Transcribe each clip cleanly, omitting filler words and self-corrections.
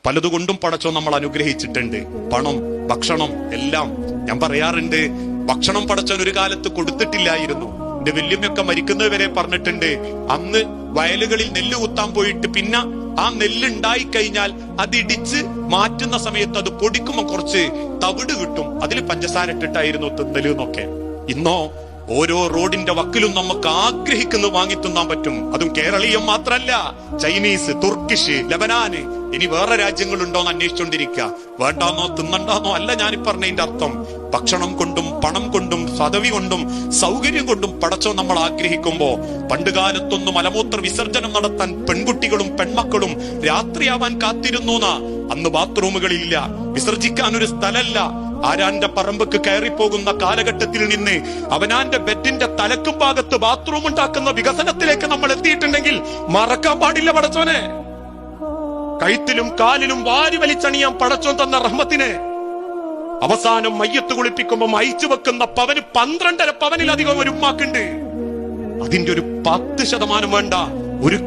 പലതുകൊണ്ടും പടച്ചോൻ നമ്മൾ അനുഗ്രഹിച്ചിട്ടുണ്ട്. പണം, ഭക്ഷണം എല്ലാം. ഞാൻ പറയാറുണ്ട്, ഭക്ഷണം പടച്ചോൻ ഒരു കാലത്ത് കൊടുത്തിട്ടില്ലായിരുന്നു. എന്റെ വല്യമ്മയൊക്കെ മരിക്കുന്നത് വരെ പറഞ്ഞിട്ടുണ്ട്, അന്ന് വയലുകളിൽ നെല്ല് കുത്താൻ പോയിട്ട് പിന്നെ ആ നെല്ല് ഉണ്ടായി കഴിഞ്ഞാൽ അത് ഇടിച്ച് മാറ്റുന്ന സമയത്ത് അത് പൊടിക്കുമ്പോ കുറച്ച് തവിട് കിട്ടും, അതിൽ പഞ്ചസാര ഇട്ടിട്ടായിരുന്നു തിന്നല് എന്നൊക്കെ. ഇന്നോ ഓരോ റോഡിന്റെ വക്കിലും നമുക്ക് ആഗ്രഹിക്കുന്നത് വാങ്ങി തിന്നാൻ പറ്റും. അതും കേരളീയം മാത്രല്ല, ചൈനീസ്, തുർക്കിഷ്, ലബനാന്, ഇനി വേറെ രാജ്യങ്ങളുണ്ടോന്ന് അന്വേഷിച്ചോണ്ടിരിക്കുക. വേണ്ടാന്നോ തിന്നണ്ടാന്നോ അല്ല ഞാൻ പറഞ്ഞതിന്റെ അർത്ഥം. ഭക്ഷണം കൊണ്ടും പണം കൊണ്ടും പദവി കൊണ്ടും സൗകര്യം കൊണ്ടും പടച്ചോ നമ്മൾ ആഗ്രഹിക്കുമ്പോ, പണ്ടുകാലത്തൊന്നും മലമൂത്ര വിസർജനം നടത്താൻ പെൺകുട്ടികളും പെൺമക്കളും രാത്രിയാവാൻ കാത്തിരുന്നു. അന്ന് ബാത്റൂമുകളില്ല, വിസർജിക്കാൻ ഒരു സ്ഥലല്ല. ആരാന്റെ പറമ്പക്ക് കയറിപ്പോകുന്ന കാലഘട്ടത്തിൽ നിന്ന് അവനാന്റെ ബെഡിന്റെ തലക്കും ഭാഗത്ത് ബാത്റൂം ഉണ്ടാക്കുന്ന വികസനത്തിലേക്ക് നമ്മൾ എത്തിയിട്ടുണ്ടെങ്കിൽ മറക്കാൻ പാടില്ല പടച്ചോനെ. കഴുത്തിലും കാലിലും വാരി വലിച്ചണിയാൻ പടച്ചോൻ തന്ന റഹ്മത്തിനെ അവസാനം മയ്യത്ത് കുളിപ്പിക്കുമ്പോ അയച്ചു വെക്കുന്ന പവന് 12.5 പവനിലധികം ഒരു ഉമ്മാക്കുണ്ട്. അതിന്റെ ഒരു 10% വേണ്ട, ഒരു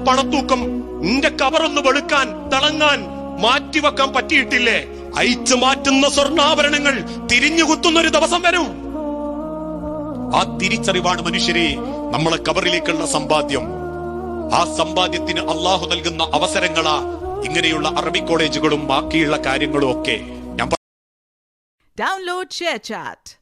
പണത്തൂക്കം നിന്റെ കവറൊന്ന് വെളുക്കാൻ തിളങ്ങാൻ മാറ്റിവെക്കാൻ പറ്റിയിട്ടില്ലേ? അയച്ചു മാറ്റുന്ന സ്വർണ്ണാഭരണങ്ങൾ തിരിഞ്ഞു കുത്തുന്ന ഒരു ദിവസം വരും. ആ തിരിച്ചറിവാണ് മനുഷ്യരെ നമ്മളെ കബറിലേക്കുള്ള സമ്പാദ്യം. ആ സമ്പാദ്യത്തിന് അള്ളാഹു നൽകുന്ന അവസരങ്ങളാ ഇങ്ങനെയുള്ള അറബി കോളേജുകളും ബാക്കിയുള്ള കാര്യങ്ങളും ഒക്കെ. Download ShareChat.